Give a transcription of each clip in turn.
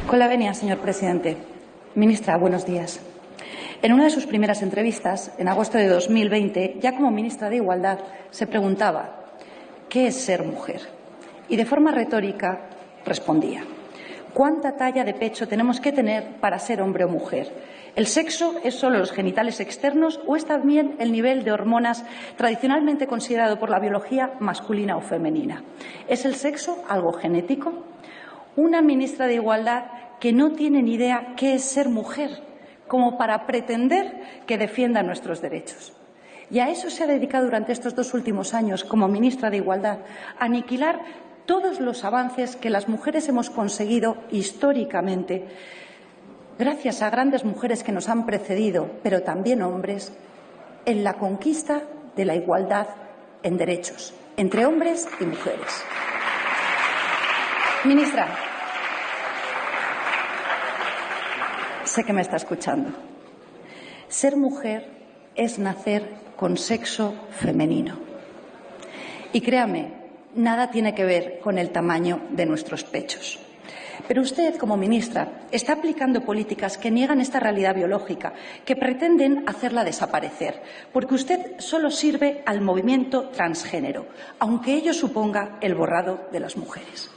Con la venia, señor presidente. Ministra, buenos días. En una de sus primeras entrevistas, en agosto de 2020, ya como ministra de Igualdad, se preguntaba ¿qué es ser mujer? Y de forma retórica respondía ¿cuánta talla de pecho tenemos que tener para ser hombre o mujer? ¿El sexo es solo los genitales externos o es también el nivel de hormonas tradicionalmente considerado por la biología masculina o femenina? ¿Es el sexo algo genético? Una ministra de Igualdad que no tiene ni idea qué es ser mujer, como para pretender que defienda nuestros derechos. Y a eso se ha dedicado durante estos 2 últimos años como ministra de Igualdad, a aniquilar todos los avances que las mujeres hemos conseguido históricamente, gracias a grandes mujeres que nos han precedido, pero también hombres, en la conquista de la igualdad en derechos entre hombres y mujeres. Ministra, sé que me está escuchando. Ser mujer es nacer con sexo femenino. Y créame, nada tiene que ver con el tamaño de nuestros pechos. Pero usted, como ministra, está aplicando políticas que niegan esta realidad biológica, que pretenden hacerla desaparecer, porque usted solo sirve al movimiento transgénero, aunque ello suponga el borrado de las mujeres.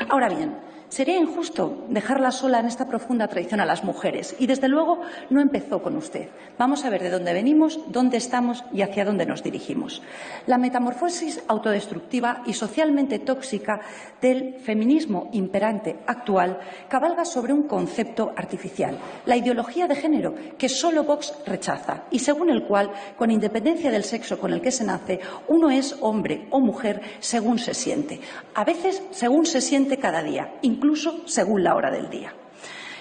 Ahora bien, sería injusto dejarla sola en esta profunda traición a las mujeres y, desde luego, no empezó con usted. Vamos a ver de dónde venimos, dónde estamos y hacia dónde nos dirigimos. La metamorfosis autodestructiva y socialmente tóxica del feminismo imperante actual cabalga sobre un concepto artificial, la ideología de género, que solo Vox rechaza y según el cual, con independencia del sexo con el que se nace, uno es hombre o mujer según se siente, a veces según se siente cada día, incluso según la hora del día.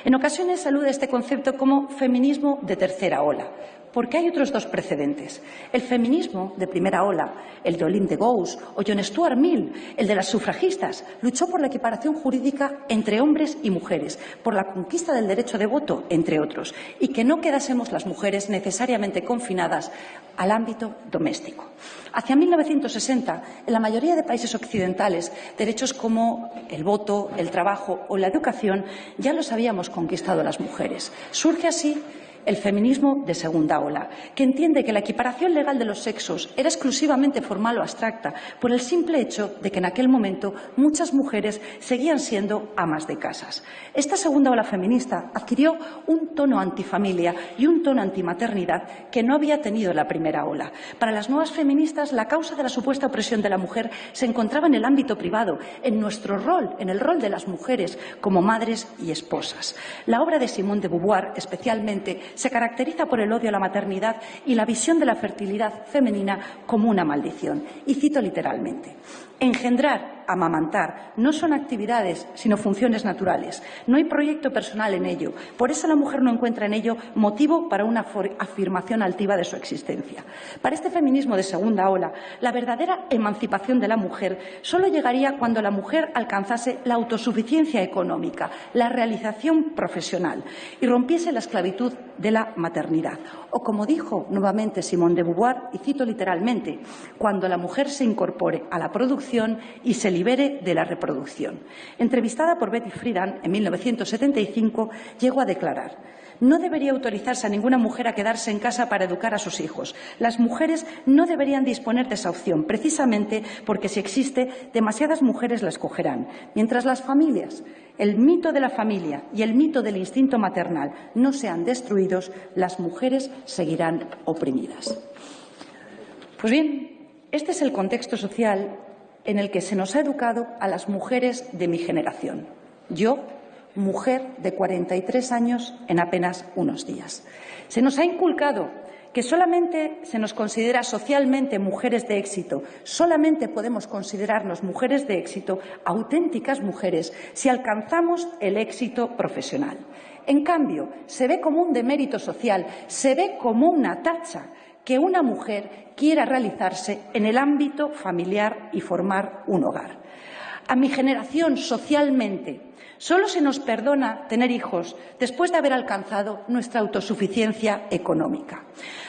En ocasiones se alude a este concepto como feminismo de tercera ola, porque hay otros 2 precedentes. El feminismo de primera ola, el de Olympe de Gouges o John Stuart Mill, el de las sufragistas, luchó por la equiparación jurídica entre hombres y mujeres, por la conquista del derecho de voto, entre otros, y que no quedásemos las mujeres necesariamente confinadas al ámbito doméstico. Hacia 1960, en la mayoría de países occidentales, derechos como el voto, el trabajo o la educación ya los habíamos conquistado las mujeres. Surge así el feminismo de segunda ola, que entiende que la equiparación legal de los sexos era exclusivamente formal o abstracta por el simple hecho de que en aquel momento muchas mujeres seguían siendo amas de casas. Esta segunda ola feminista adquirió un tono antifamilia y un tono antimaternidad que no había tenido la primera ola. Para las nuevas feministas, la causa de la supuesta opresión de la mujer se encontraba en el ámbito privado, en nuestro rol, en el rol de las mujeres como madres y esposas. La obra de Simone de Beauvoir, especialmente, se caracteriza por el odio a la maternidad y la visión de la fertilidad femenina como una maldición. Y cito literalmente: engendrar, amamantar, no son actividades, sino funciones naturales. No hay proyecto personal en ello. Por eso la mujer no encuentra en ello motivo para una afirmación altiva de su existencia. Para este feminismo de segunda ola, la verdadera emancipación de la mujer solo llegaría cuando la mujer alcanzase la autosuficiencia económica, la realización profesional y rompiese la esclavitud de la maternidad. O como dijo nuevamente Simone de Beauvoir, y cito literalmente, cuando la mujer se incorpore a la producción y se libere de la reproducción. Entrevistada por Betty Friedan en 1975, llegó a declarar: no debería autorizarse a ninguna mujer a quedarse en casa para educar a sus hijos. Las mujeres no deberían disponer de esa opción, precisamente porque si existe, demasiadas mujeres la escogerán. Mientras las familias, el mito de la familia y el mito del instinto maternal no sean destruidos, las mujeres seguirán oprimidas. Pues bien, este es el contexto social en el que se nos ha educado a las mujeres de mi generación. Yo, mujer de 43 años en apenas unos días. Se nos ha inculcado que solamente se nos considera socialmente mujeres de éxito, solamente podemos considerarnos mujeres de éxito, auténticas mujeres, si alcanzamos el éxito profesional. En cambio, se ve como un demérito social, se ve como una tacha que una mujer quiera realizarse en el ámbito familiar y formar un hogar. A mi generación, socialmente, Solo se nos perdona tener hijos después de haber alcanzado nuestra autosuficiencia económica.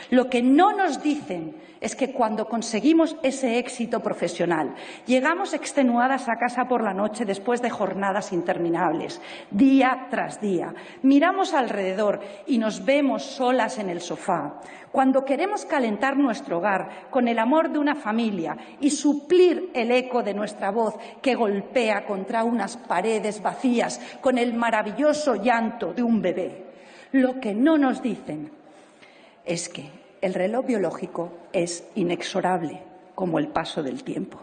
Lo que no nos dicen es que cuando conseguimos ese éxito profesional, llegamos extenuadas a casa por la noche después de jornadas interminables, día tras día, miramos alrededor y nos vemos solas en el sofá. Cuando queremos calentar nuestro hogar con el amor de una familia y suplir el eco de nuestra voz que golpea contra unas paredes vacías con el maravilloso llanto de un bebé. Lo que no nos dicen es que el reloj biológico es inexorable, como el paso del tiempo.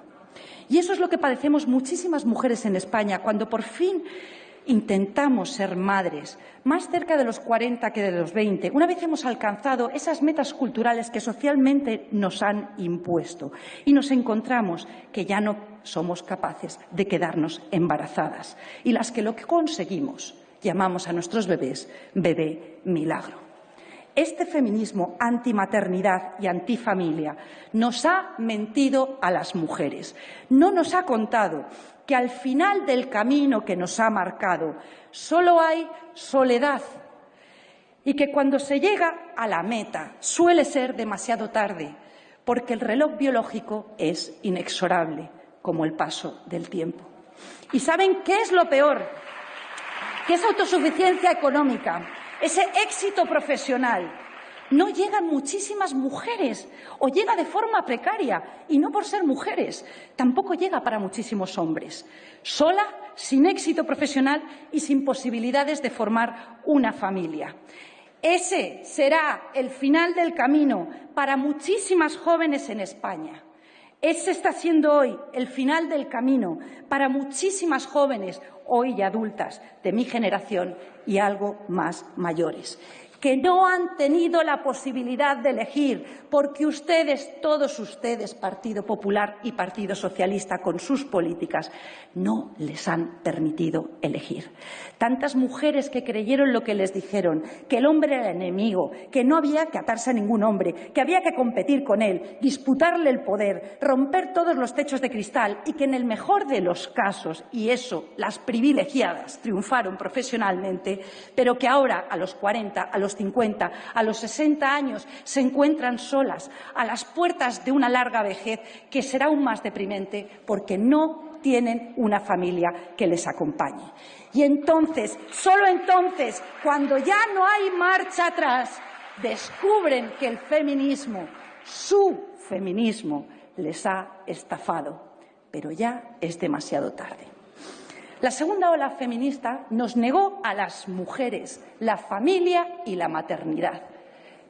Y eso es lo que padecemos muchísimas mujeres en España cuando por fin intentamos ser madres, más cerca de los 40 que de los 20, una vez hemos alcanzado esas metas culturales que socialmente nos han impuesto y nos encontramos que ya no somos capaces de quedarnos embarazadas y las que lo que conseguimos llamamos a nuestros bebés bebé milagro. Este feminismo antimaternidad y antifamilia nos ha mentido a las mujeres. No nos ha contado que al final del camino que nos ha marcado solo hay soledad y que cuando se llega a la meta suele ser demasiado tarde, porque el reloj biológico es inexorable, como el paso del tiempo. ¿Y saben qué es lo peor? Que esa autosuficiencia económica, ese éxito profesional, no llegan muchísimas mujeres o llega de forma precaria y no por ser mujeres, tampoco llega para muchísimos hombres. Sola, sin éxito profesional y sin posibilidades de formar una familia. Ese será el final del camino para muchísimas jóvenes en España. Ese está siendo hoy el final del camino para muchísimas jóvenes, hoy ya adultas, de mi generación y algo más mayores, que no han tenido la posibilidad de elegir, porque ustedes, todos ustedes, Partido Popular y Partido Socialista, con sus políticas, no les han permitido elegir. Tantas mujeres que creyeron lo que les dijeron, que el hombre era el enemigo, que no había que atarse a ningún hombre, que había que competir con él, disputarle el poder, romper todos los techos de cristal y que en el mejor de los casos, y eso, las privilegiadas triunfaron profesionalmente, pero que ahora, a los 40, a los 50, a los 60 años, se encuentran solas a las puertas de una larga vejez que será aún más deprimente porque no tienen una familia que les acompañe. Y entonces, solo entonces, cuando ya no hay marcha atrás, descubren que el feminismo, su feminismo, les ha estafado. Pero ya es demasiado tarde. La segunda ola feminista nos negó a las mujeres la familia y la maternidad,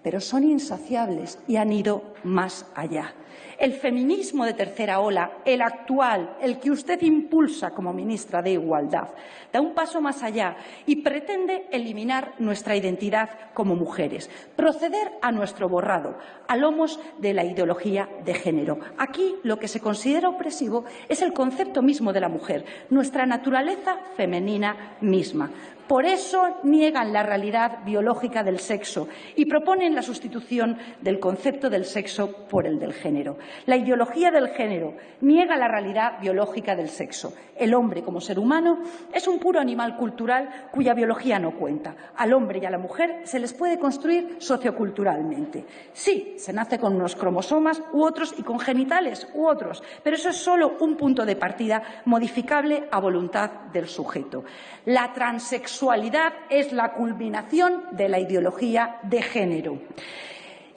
pero son insaciables y han ido más allá. El feminismo de tercera ola, el actual, el que usted impulsa como ministra de Igualdad, da un paso más allá y pretende eliminar nuestra identidad como mujeres, proceder a nuestro borrado, a lomos de la ideología de género. Aquí lo que se considera opresivo es el concepto mismo de la mujer, nuestra naturaleza femenina misma. Por eso niegan la realidad biológica del sexo y proponen la sustitución del concepto del sexo por el del género. La ideología del género niega la realidad biológica del sexo. El hombre, como ser humano, es un puro animal cultural cuya biología no cuenta. Al hombre y a la mujer se les puede construir socioculturalmente. Sí, se nace con unos cromosomas u otros y con genitales u otros, pero eso es solo un punto de partida modificable a voluntad del sujeto. La transexualidad es la culminación de la ideología de género.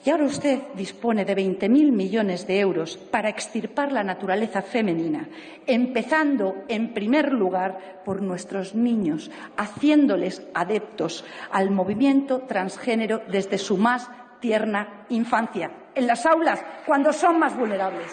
Y ahora usted dispone de 20.000 millones de euros para extirpar la naturaleza femenina, empezando, en primer lugar, por nuestros niños, haciéndoles adeptos al movimiento transgénero desde su más tierna infancia, en las aulas, cuando son más vulnerables.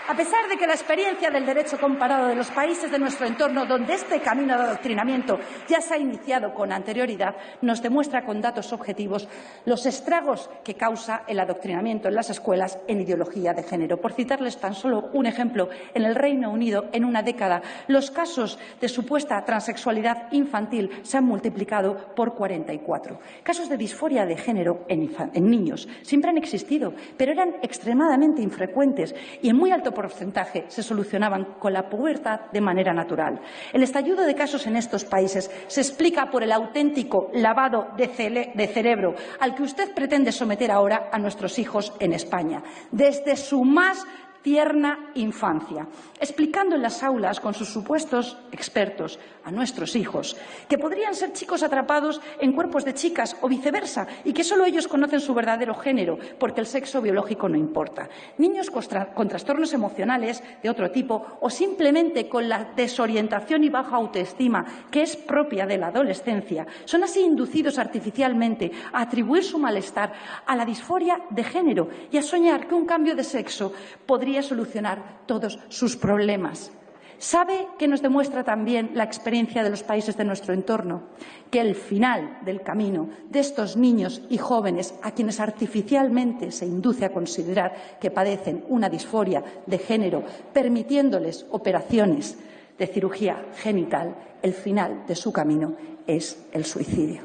A pesar de que la experiencia del derecho comparado de los países de nuestro entorno, donde este camino de adoctrinamiento ya se ha iniciado con anterioridad, nos demuestra con datos objetivos los estragos que causa el adoctrinamiento en las escuelas en ideología de género. Por citarles tan solo un ejemplo, en el Reino Unido, en una década, los casos de supuesta transexualidad infantil se han multiplicado por 44. Casos de disforia de género en niños siempre han existido, pero eran extremadamente infrecuentes y en muy alto porcentaje se solucionaban con la pubertad de manera natural. El estallido de casos en estos países se explica por el auténtico lavado de cerebro al que usted pretende someter ahora a nuestros hijos en España, desde su más tierna infancia, explicando en las aulas con sus supuestos expertos a nuestros hijos que podrían ser chicos atrapados en cuerpos de chicas o viceversa y que solo ellos conocen su verdadero género porque el sexo biológico no importa. Niños con trastornos emocionales de otro tipo o simplemente con la desorientación y baja autoestima que es propia de la adolescencia son así inducidos artificialmente a atribuir su malestar a la disforia de género y a soñar que un cambio de sexo podría solucionar todos sus problemas. ¿Sabe qué nos demuestra también la experiencia de los países de nuestro entorno? Que el final del camino de estos niños y jóvenes a quienes artificialmente se induce a considerar que padecen una disforia de género, permitiéndoles operaciones de cirugía genital, el final de su camino es el suicidio.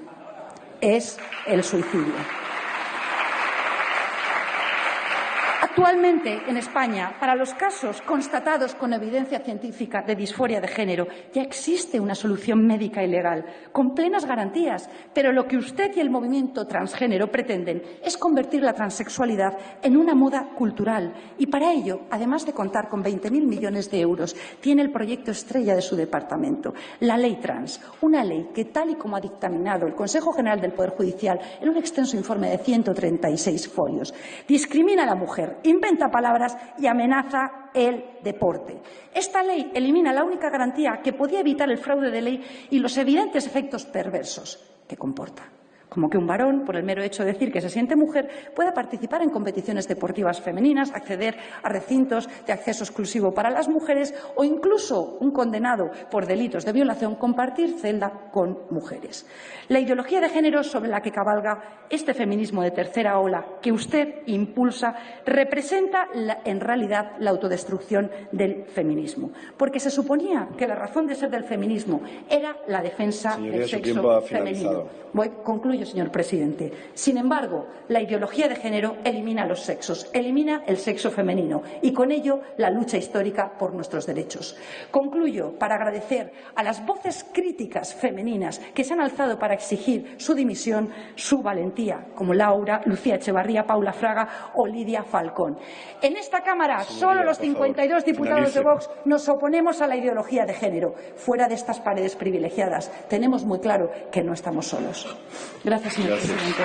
Es el suicidio. Actualmente, en España, para los casos constatados con evidencia científica de disforia de género, ya existe una solución médica y legal, con plenas garantías, pero lo que usted y el movimiento transgénero pretenden es convertir la transexualidad en una moda cultural y para ello, además de contar con 20.000 millones de euros, tiene el proyecto estrella de su departamento, la Ley Trans, una ley que, tal y como ha dictaminado el Consejo General del Poder Judicial en un extenso informe de 136 folios, discrimina a la mujer, inventa palabras y amenaza el deporte. Esta ley elimina la única garantía que podía evitar el fraude de ley y los evidentes efectos perversos que comporta, como que un varón, por el mero hecho de decir que se siente mujer, pueda participar en competiciones deportivas femeninas, acceder a recintos de acceso exclusivo para las mujeres o incluso un condenado por delitos de violación compartir celda con mujeres. La ideología de género sobre la que cabalga este feminismo de tercera ola que usted impulsa representa en realidad la autodestrucción del feminismo, porque se suponía que la razón de ser del feminismo era la defensa del sexo femenino. Concluyo, señor presidente. Sin embargo, la ideología de género elimina los sexos, elimina el sexo femenino y con ello la lucha histórica por nuestros derechos. Concluyo para agradecer a las voces críticas femeninas que se han alzado para exigir su dimisión, su valentía, como Laura, Lucía Echevarría, Paula Fraga o Lidia Falcón. En esta Cámara, solo los 52 diputados de Vox nos oponemos a la ideología de género. Fuera de estas paredes privilegiadas, tenemos muy claro que no estamos solos. Gracias, señor presidente.